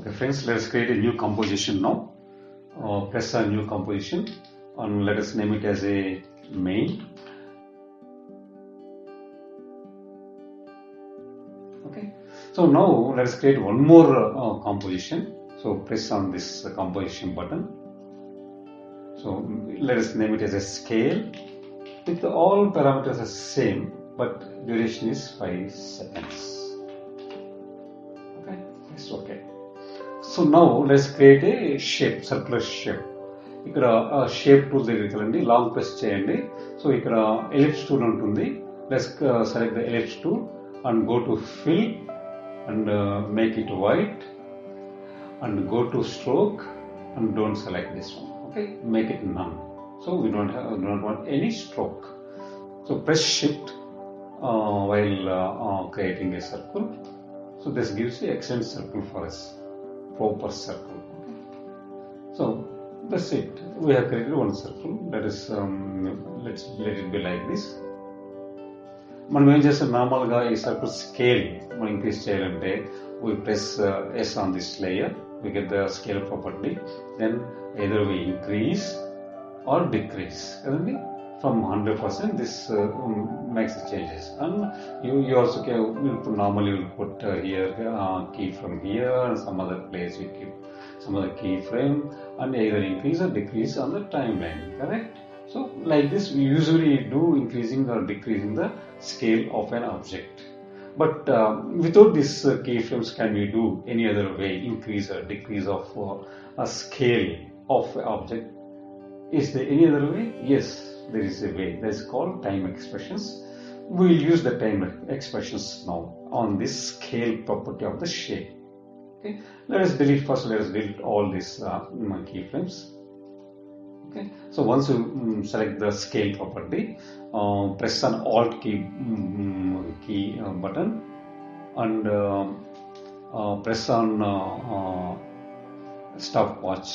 Okay friends, let us create a new composition now. Press on new composition and let us name it as a main. Okay, so now let us create one more composition. So press on this composition button. So let us name it as a scale with all parameters are same, but duration is 5 seconds. Okay, that's okay. So now let's create a shape, circular shape. ఇక్కడ shape tool దగ్గరికి వెళ్ళండి, long press చేయండి. So ఇక్కడ ellipse tool ఉంటుంది. Let's select the ellipse tool and go to fill and make it white and go to stroke and don't select this one. Okay, make it none. So we don't want any stroke. So press shift while creating a circle. So this gives you excellent circle for us, proper circle. Okay. So that's it. We have created one circle. That is let's let it be like this. మనం ఏం చేస్తాం, నార్మల్గా ఈ circle scale మనం increase చేయాలంటే we press S on this layer, we get the scale property, then either we increase or decrease. From 100% this makes the changes, and you also can normally you will put here key from here and some other place you keep some other keyframe and either increase or decrease on the timeline, correct? So like this we usually do increasing or decreasing the scale of an object, but without these keyframes can we do any other way increase or decrease of a scale of an object? Is there any other way? Yes, there is a way. That is called time expressions. We will use the time expressions now on this scale property of the shape. Okay, let us delete first. Let us delete all these keyframes. Okay, so once you select the scale property, press on Alt key button and press on stopwatch.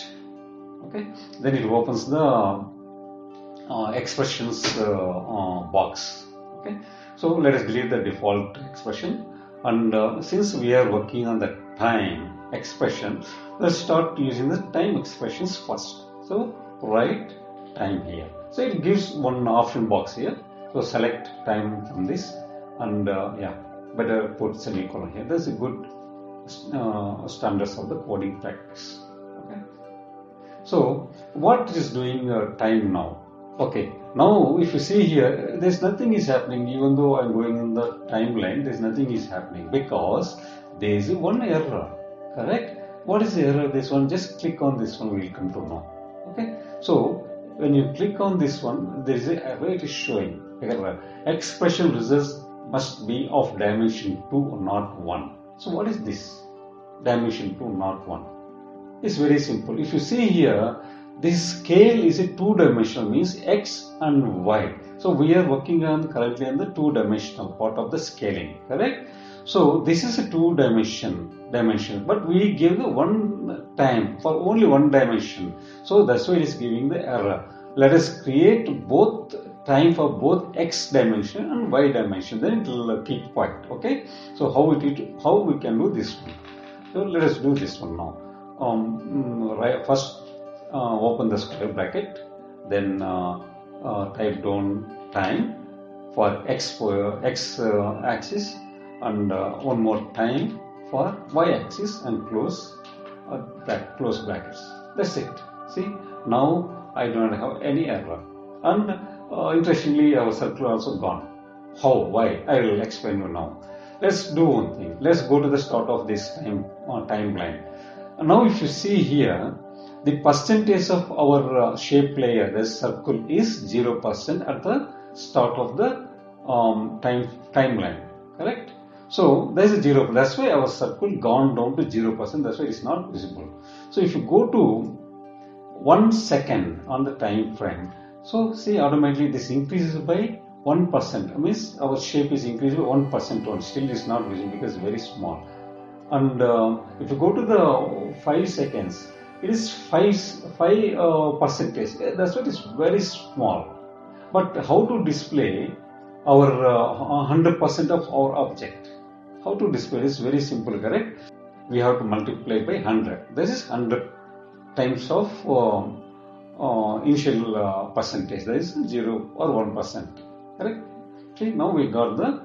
Okay, then it opens the expressions box. Okay, so let us delete the default expression, and since we are working on the time expression, let's start using the time expressions first. So write time here. So it gives one option box here, so select time from this, and yeah, better put semicolon here. That's a good standards of the coding practice. Okay, so what is doing time now? Okay, now if you see here, there's nothing is happening. Even though I'm going in the timeline, there's nothing is happening because there is one error, correct? What is the error? This one, just click on this one, we'll come to know. Okay, so when you click on this one, there is a error. It is showing error. Expression results must be of dimension 2 not 1. So what is this? Dimension 2 not 1. It's very simple. If you see here, this scale is a 2-dimensional, means x and y. So we are working on currently on the 2-dimensional part of the scaling, correct? So this is a 2-dimension, but we give the one time for only 1 dimension. So that's why it is giving the error. Let us create both time for both x dimension and y dimension. Then it will keep quiet. Okay. So how we can do this one? So let us do this one now. Right, first open the square bracket, then type down time for x axis and one more time for y axis and close brackets. That's it. See, now I don't have any error, and interestingly our circle also gone. How? Why? I will explain you now. Let's do one thing. Let's go to the start of this timeline. Now if you see here, the percentage of our shape layer, the circle, is 0% at the start of the timeline, correct? So there is a 0. That's why our circle gone down to 0%. That's why it's not visible. So if you go to 1 second on the time frame, so see automatically this increases by 1%. It means our shape is increased by 1% only. Still it's not visible because it's very small. And if you go to the 5 seconds, it is 5 percentage. That's why it is very small. But how to display our 100% of our object? How to display is very simple, correct? we have to multiply by 100. This is 100 times of initial percentage, that is 0 or 1%. Correct? See, now we got the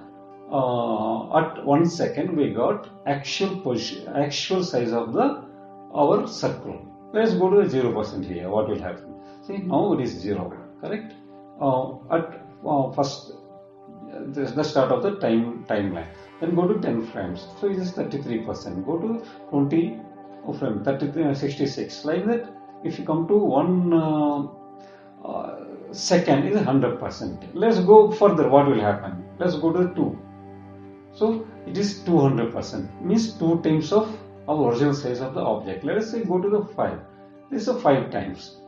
at 1 second we got actual position, actual size of our circle. Let's go to the 0% here. What will happen? See, now it is 0. Correct? At first the start of the timeline. Then go to 10 frames. So it is 33%. Go to 20 frame, 66. Like that. If you come to 1 second, is 100%. Let's go further. What will happen? Let's go to 2. So it is 200%. Means 2 times of our original size of the object. Let us say go to the 5. This is a 5 times.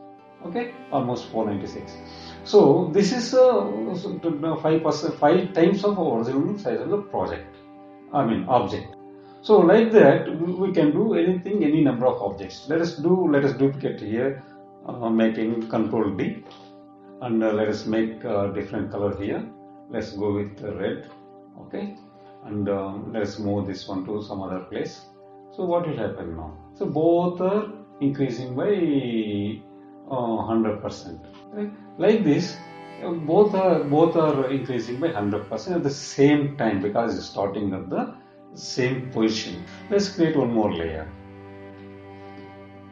Okay, almost 496. So this is 5%, 5 times of our original size of the object. So like that, we can do anything, any number of objects. Let us duplicate here, making Control D, and let us make a different color here. Let's go with red. Okay, and let's move this one to some other place. So what will happen now? So both are increasing by 100%. Right? Like this, both are increasing by 100% at the same time because it's starting at the same position. Let's create one more layer.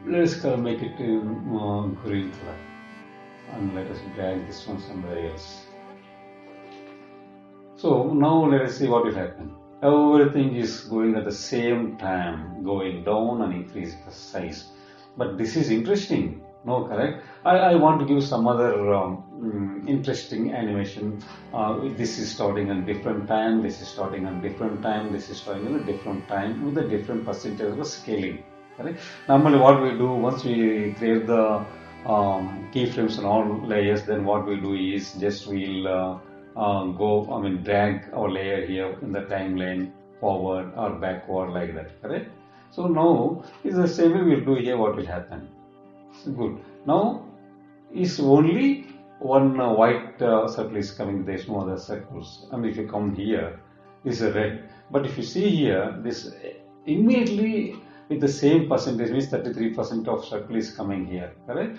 Let's make it green color, and let us drag this one somewhere else. So now let us see what will happen. Everything is going at the same time, going down and increasing the size. But this is interesting. No, correct? I want to give some other interesting animation. This is starting at different time, this is starting at different time, this is starting at a different time with a different percentage of scaling. Correct? Normally what we do, once we create the keyframes and all layers, then what we do is just we'll drag our layer here in the timeline forward or backward like that. Correct? So now is the same way we'll do here. What will happen? Good. Now is only one white circle is coming. There is no other circles. And if you come here, this is red. But if you see here, this immediately with the same percentage means 33% of circle is coming here. Correct?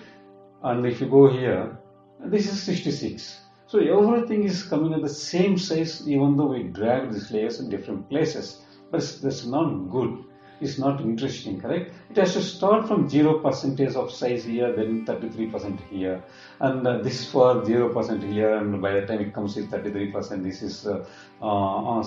And if you go here, this is 66. So everything is coming at the same size, even though we drag these layers in different places. But that's not good. It's not interesting, correct? It has to start from 0% of size here, then 33% here, and this is for 0% here, and by the time it comes with 33%, this is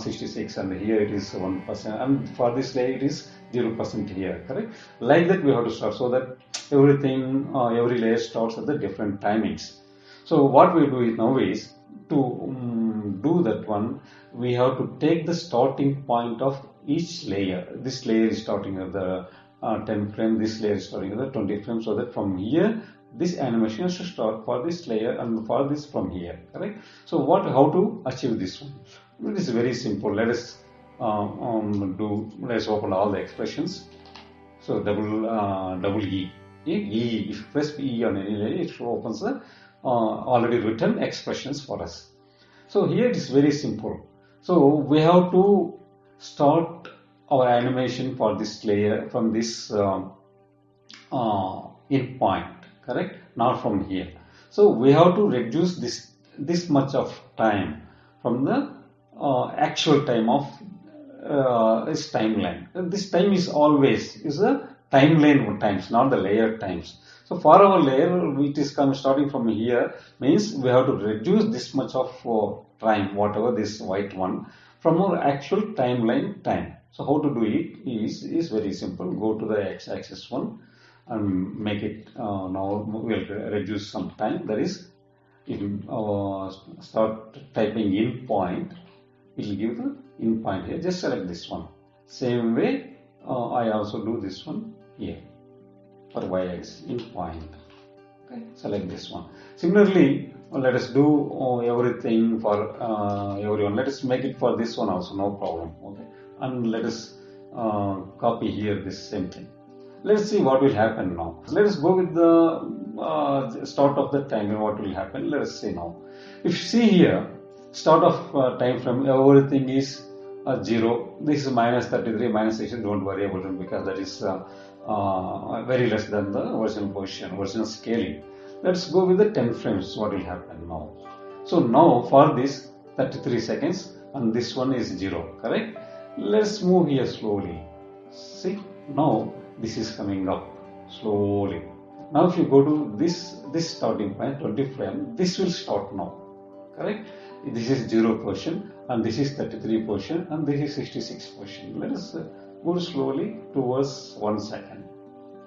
66, and here it is 1%, and for this layer it is 0% here, correct? Like that we have to start, so that everything, every layer starts at the different timings. So what we do now is to do that one, we have to take the starting point of each layer. This layer is starting at the 10 frame, this layer is starting at the 20 frame, so that from here this animation has to start for this layer and for this from here, correct? So how to achieve this one? It is very simple. Let us let's open all the expressions. So double E. If you press E on any layer, it opens the already written expressions for us. So here it is very simple. So we have to start our animation for this layer from this in point, correct? Not from here. So we have to reduce this much of time from the actual time of this timeline. This time is always a timeline times, not the layer times. So for our layer, which is starting from here, means we have to reduce this much of time, whatever this white one, from our actual timeline time. So how to do it is very simple. Go to the x-axis one and make it, now we'll reduce some time. That is, if you start typing in point, it will give the in point here. Just select this one. Same way, I also do this one here for y-axis in point. Okay, select this one. Similarly, let us do everything for everyone. Let us make it for this one also, no problem. Okay, and let us copy here this same thing. Let us see what will happen now. Let us go with the start of the time and what will happen. Let us see now. If you see here, start of time frame, everything is 0. This is minus 33, minus 16. Don't worry about it because that is very less than the original position, original scaling. Let's go with the 10 frames. What will happen now? So now for this 33 seconds and this one is 0, correct? Let's move here slowly. See, now this is coming up slowly. Now if you go to this starting point, 20 frame, this will start now, correct? This is 0 portion and this is 33 portion and this is 66 portion. Let us go slowly towards 1 second.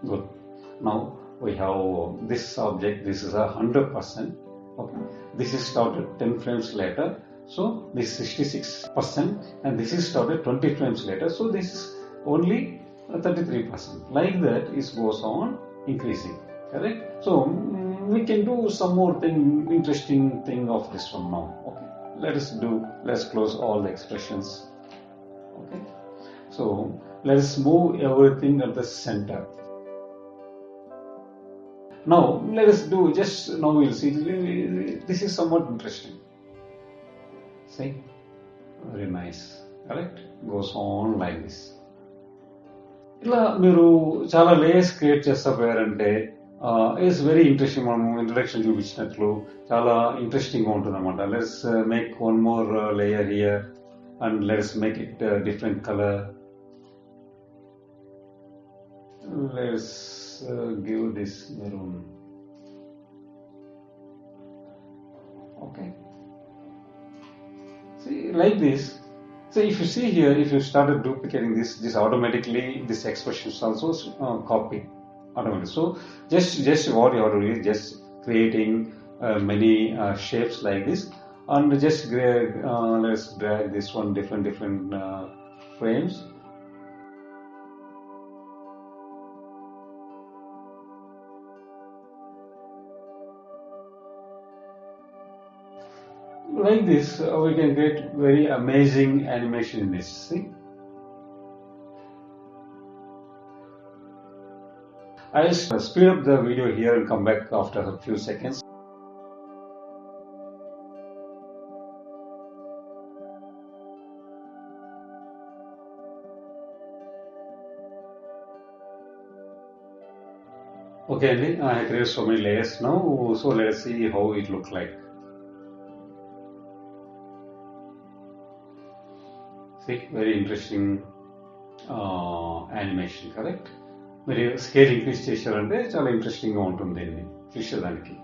Good. Now we have this object, this is 100%. Okay. This is started 10 frames later. So this is 66% and this is started 20 frames later. So this is only 33%. Like that it goes on increasing. Correct? So we can do some more interesting thing of this one now. Okay. Let's close all the expressions. Okay. So let's move everything at the center. Now let us do now we'll see. This is somewhat interesting. See? Very nice. Correct? Goes on like this. ఇలా మీరు చాలా layers create చేస్తా పోయారంటే it's very interesting. మనం introduction చూపించినట్లు చాలా interesting గా ఉంటుంది అనమాట. Let's make one more layer here and let's make it different colour. Let's give this maroon. Okay. See, like this. So if you see here, if you started duplicating this automatically, this expression is also copy automatically. So just what you have to do is just creating many shapes like this, and just let's drag this one different frames. Like this, we can get very amazing animation in this. See, I'll speed up the video here and come back after a few seconds. Okay, I have created so many layers now. So let's see how it looks like. See, very interesting animation, correct? మీరు scale increase చేశారంటే చాలా interesting గా ఉంటుంది దీన్ని చూసేదానికి.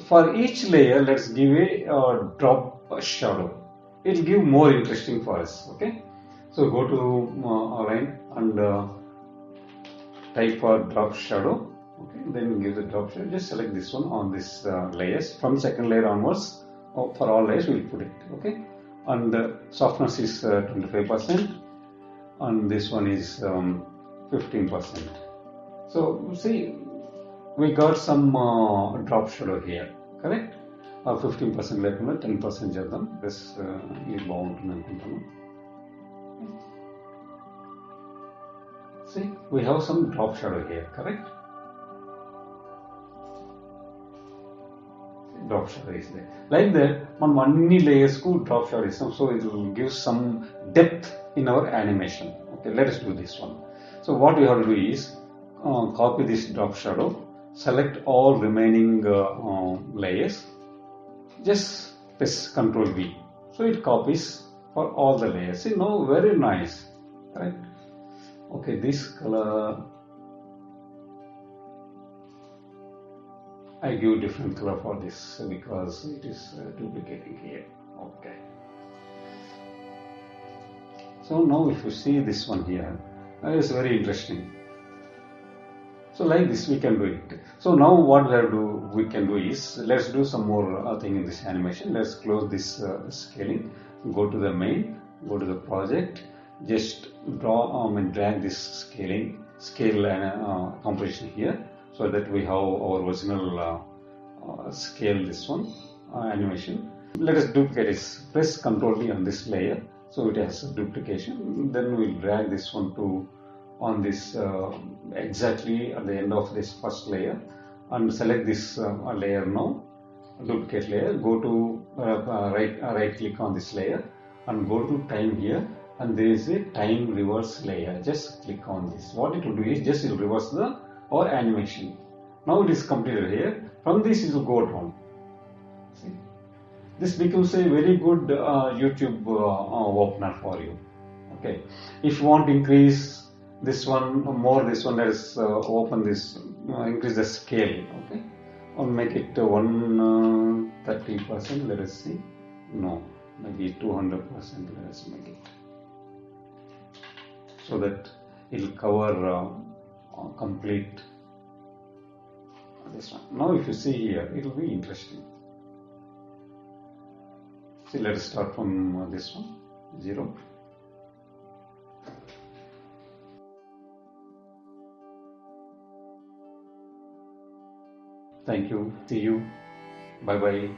For each layer let's give a drop shadow. It give more interesting for us. Okay, so go to align and type for drop shadow. Okay, then give the drop shadow. Just select this one on this layers. From second layer onwards, for all layers we'll put it. Okay, and softness is 25%, and this one is 15%. So see, we got some drop shadow here, correct? 15% లేకుండా 10% చేద్దాం. This ఇది బాగుంటుంది అనుకుంటాను. See, we have some drop shadow here, correct? Drop shadow is there. Like that, మనం అన్ని layers కు drop shadow ఇస్తాం. So it will give some depth in our animation. Okay, let us do this one. So what we have to do is copy this drop shadow, select all remaining layers, just press Ctrl V. So it copies for all the layers. See, now very nice, right? Okay, this color I give different color for this because it is duplicating here. Okay, so now if you see this one here, it is very interesting. So like this we can do it. So now what we can do is, let's do some more thing in this animation. Let's close this scaling, go to the main, go to the project, just draw and drag this scale and composition here, so that we have our original scale, this one animation. Let us duplicate this. Press Ctrl D on this layer, so it has duplication. Then we'll drag this one to on this exactly at the end of this first layer, and select this layer now, duplicate layer. Go to right click on this layer and go to time here, and there is a time reverse layer. Just click on this. What it will do is just it will reverse our animation. Now it is completed here. From this it will go down. See, this becomes a very good YouTube opener for you. Okay, if you want to increase this one more, this one, let us open this, increase the scale. Okay, or make it 130%. Let us see. No, maybe 200%. Let us make it so that it will cover complete this one. Now if you see here, it will be interesting. See, let us start from this one, 0. Thank you. See you. Bye bye.